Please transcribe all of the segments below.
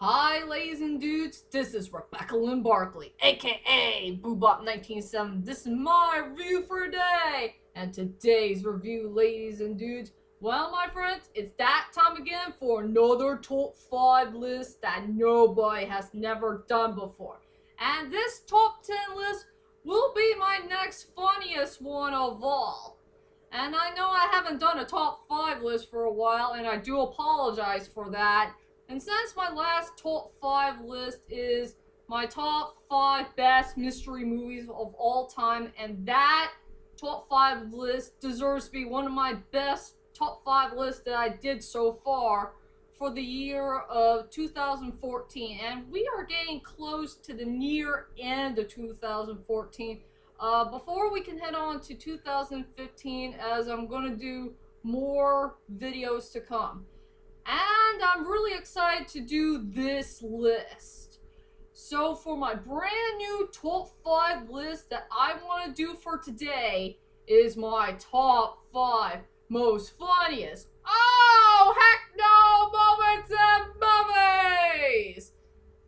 Hi, ladies and dudes. This is Rebecca Lynn Barkley, aka Boobop197. This is my review for today. And today's review, ladies and dudes, well, my friends, it's that time again for another top 5 list that nobody has never done before. And this top 10 list will be my next funniest one of all. And I know I haven't done a top 5 list for a while, and I do apologize for that. And since my last top 5 list is my top 5 best mystery movies of all time, and that top 5 list deserves to be one of my best top 5 lists that I did so far for the year of 2014. And we are getting close to the near end of 2014. Before we can head on to 2015, as I'm going to do more videos to come. And I'm really excited to do this list. So for my brand new top 5 list that I want to do for today is my top 5 most funniest, oh heck no, moments in movies.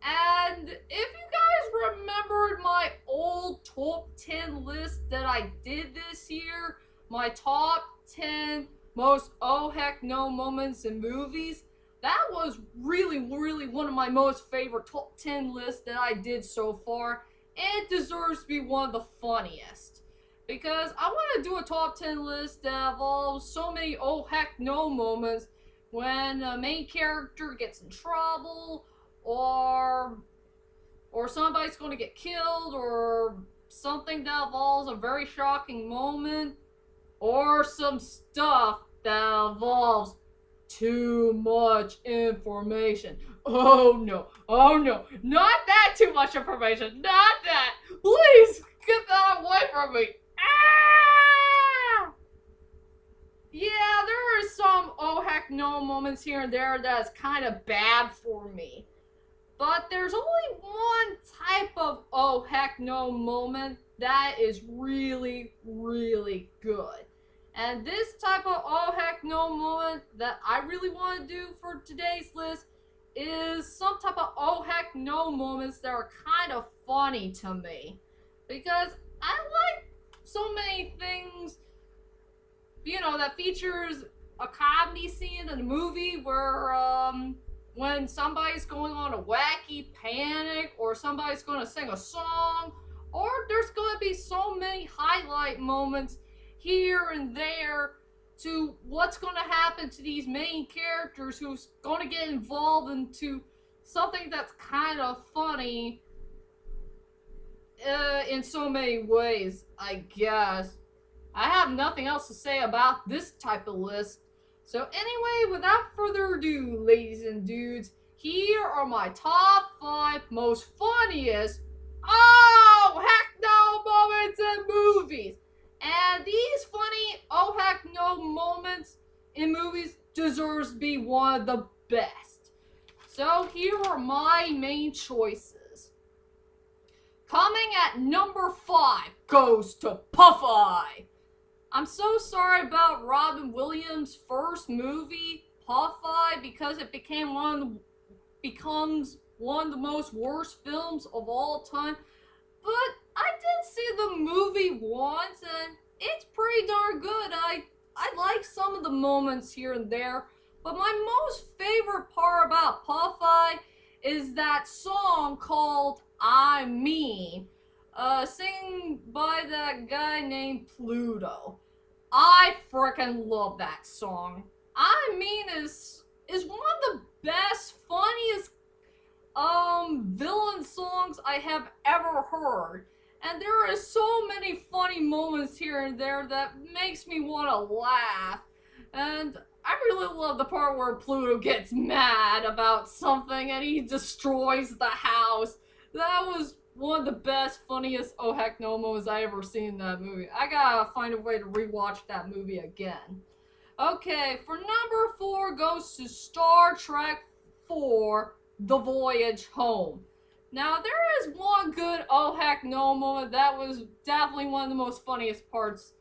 And if you guys remembered my old top 10 list that I did this year, my top 10 most oh heck no moments in movies, that was really one of my most favorite top 10 lists that I did so far. It deserves to be one of the funniest, because I want to do a top 10 list that involves so many oh heck no moments when a main character gets in trouble, or somebody's going to get killed, or something that involves a very shocking moment, or some stuff that involves too much information. Oh no, not that too much information, not that. Please get that away from me. Ah! Yeah, there are some oh heck no moments here and there that's kind of bad for me. But there's only one type of oh heck no moment that is really good. And this type of oh heck no moment that I really want to do for today's list is some type of oh heck no moments that are kind of funny to me. Because I like so many things, that features a comedy scene in a movie where, when somebody's going on a wacky panic, or somebody's going to sing a song, or there's going to be so many highlight moments here and there to what's going to happen to these main characters who's going to get involved into something that's kind of funny in so many ways, I guess. I have nothing else to say about this type of list. So anyway, without further ado, ladies and dudes, here are my top 5 most funniest, oh heck no moments in movies. And these funny oh heck no moments in movies deserves to be one of the best. So here are my main choices. Coming at number 5 goes to Puff-Eye. I'm so sorry about Robin Williams' first movie, Puff-Eye, because it becomes one of the most worst films of all time. But I did see the movie once, and it's pretty darn good. I like some of the moments here and there, but my most favorite part about Puff-Eye is that song called I Mean, singing by that guy named Pluto. I frickin' love that song. I Mean is one of the best, funniest villain songs I have ever heard. And there are so many funny moments here and there that makes me want to laugh. And I really love the part where Pluto gets mad about something and he destroys the house. That was one of the best, funniest oh heck no moments I ever seen in that movie. I gotta find a way to rewatch that movie again. Okay, for number 4 goes to Star Trek 4, The Voyage Home. Now, there is one good oh heck no moment that was definitely one of the most funniest parts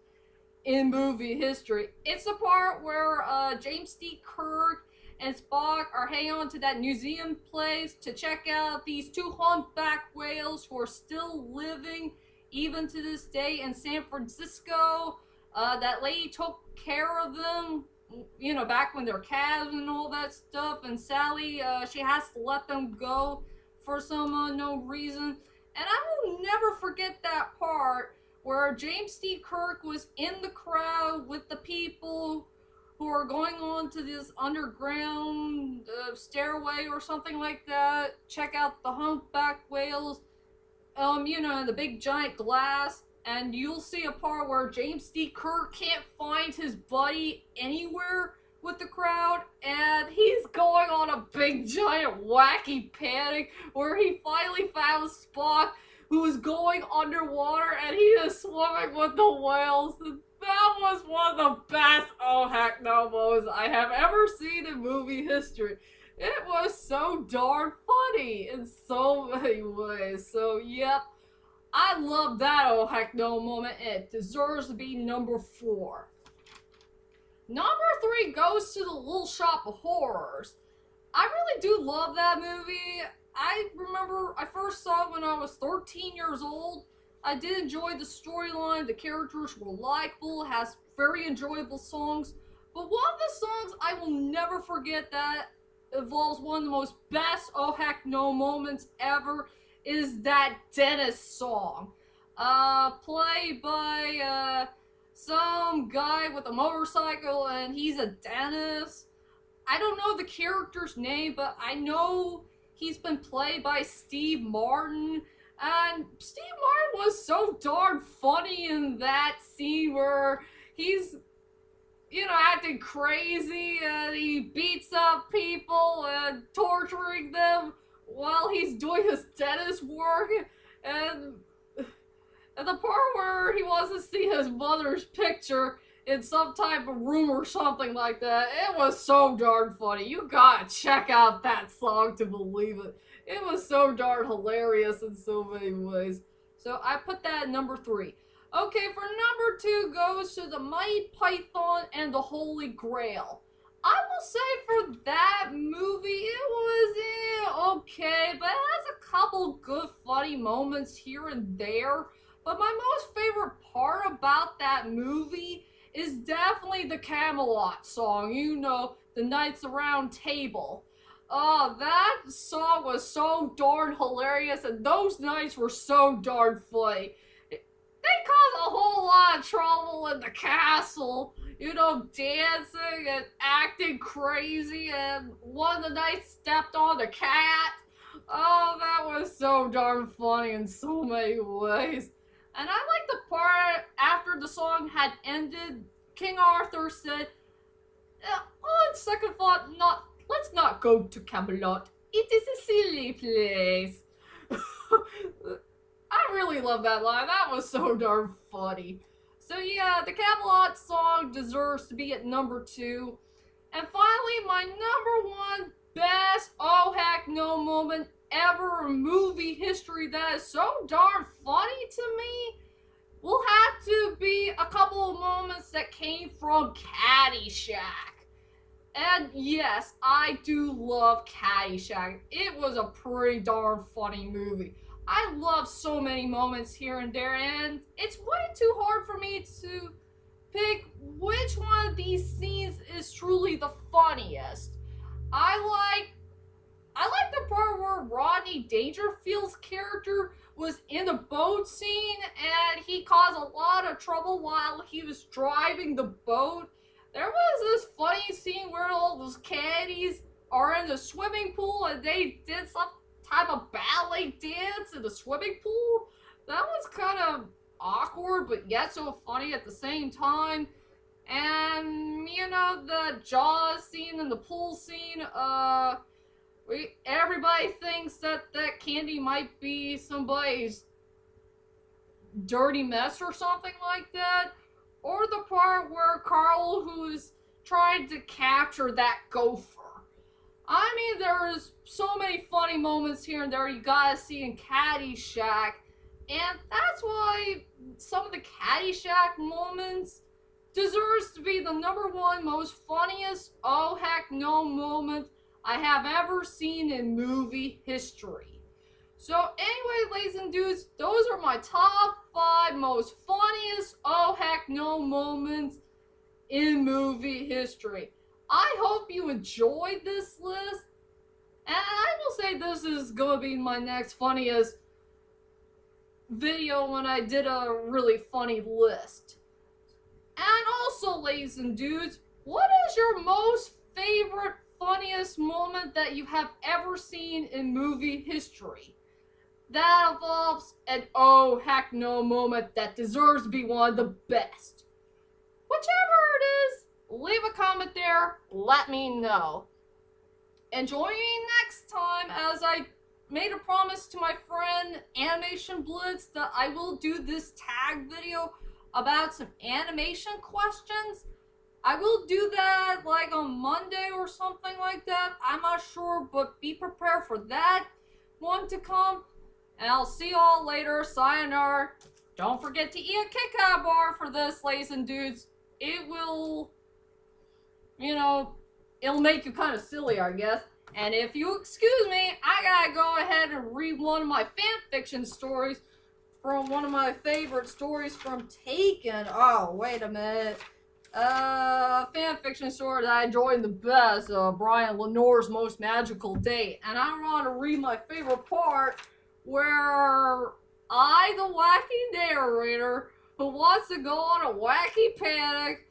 in movie history. It's the part where James T. Kirk and Spock are heading on to that museum place to check out these two humpback whales who are still living even to this day in San Francisco. That lady took care of them, you know, back when they're calves and all that stuff. And Sally, she has to let them go for some unknown reason. And I will never forget that part where James T. Kirk was in the crowd with the people who are going on to this underground stairway or something like that. Check out the humpback whales, you know, the big giant glass. And you'll see a part where James D. Kirk can't find his buddy anywhere with the crowd, and he's going on a big giant wacky panic where he finally found Spock, who was going underwater, and he is swimming with the whales. That was one of the best oh heck no moments I have ever seen in movie history. It was so darn funny in so many ways. So yep, I love that oh heck no moment. It deserves to be number 4. Number 3 goes to The Little Shop of Horrors. I really do love that movie. I remember I first saw it when I was 13 years old. I did enjoy the storyline. The characters were likable, has very enjoyable songs. But one of the songs I will never forget that involves one of the most best oh heck no moments ever is that Dennis song. Played by some guy with a motorcycle, and he's a dentist. I don't know the character's name, but I know he's been played by Steve Martin. And Steve Martin was so darn funny in that scene where he's, you know, acting crazy and he beats up people and torturing them while he's doing his dentist work. And the part where he wants to see his mother's picture in some type of room or something like that, it was so darn funny. You gotta check out that song to believe it. It was so darn hilarious in so many ways. So I put that at number 3. Okay, for number 2 goes to the Mighty Python and the Holy Grail. I will say for that movie, it was okay, but it has a couple good funny moments here and there. But my most favorite part about that movie is definitely the Camelot song, you know, the Knights Round Table. That song was so darn hilarious, and those knights were so darn funny. They caused a whole lot of trouble in the castle, you know, dancing and acting crazy, and one of the knights stepped on the cat. Oh, that was so darn funny in so many ways. And I like the part after the song had ended, King Arthur said, on second thought, let's not go to Camelot. It is a silly place. I really love that line. That was so darn funny. So yeah, the Camelot song deserves to be at number 2. And finally, my number 1 best oh heck no moment ever in movie history that is so darn funny to me will have to be a couple of moments that came from Caddyshack. And yes, I do love Caddyshack. It was a pretty darn funny movie. I love so many moments here and there, and it's way too hard for me to pick which one of these scenes is truly the funniest. I like the part where Rodney Dangerfield's character was in the boat scene and he caused a lot of trouble while he was driving the boat. There was this funny scene where all those caddies are in the swimming pool and they did some type of ballet dance in the swimming pool. That was kind of awkward, but yet so funny at the same time. And, you know, the Jaws scene and the pool scene, everybody thinks that candy might be somebody's dirty mess or something like that. Or the part where Carl, who's trying to capture that gopher. I mean, there's so many funny moments here and there you gotta see in Caddyshack. And that's why some of the Caddyshack moments deserves to be the #1 most funniest oh heck no moment I have ever seen in movie history. So anyway, ladies and dudes, those are my top 5 most funniest oh heck no moments in movie history. I hope you enjoyed this list, and I will say this is gonna be my next funniest video when I did a really funny list. And also, ladies and dudes, what is your most favorite, funniest moment that you have ever seen in movie history? That involves an oh heck no moment that deserves to be one of the best. Whichever it is, leave a comment there, let me know. And join me next time, as I made a promise to my friend Animation Blitz that I will do this tag video about some animation questions. I will do that like on Monday or something like that. I'm not sure, but be prepared for that one to come. And I'll see y'all later. Sayonara. Don't forget to eat a Kit Kat bar for this, ladies and dudes. It will, it'll make you kind of silly, I guess. And if you excuse me, I gotta go ahead and read one of my fanfiction stories from one of my favorite stories from Taken. Oh, wait a minute. Fanfiction story that I enjoyed the best, Brian Lenore's Most Magical Date. And I want to read my favorite part where I, the wacky narrator, who wants to go on a wacky panic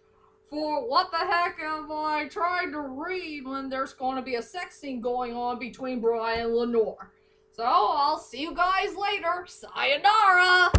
for what the heck am I trying to read when there's going to be a sex scene going on between Brian Lenore. So I'll see you guys later. Sayonara!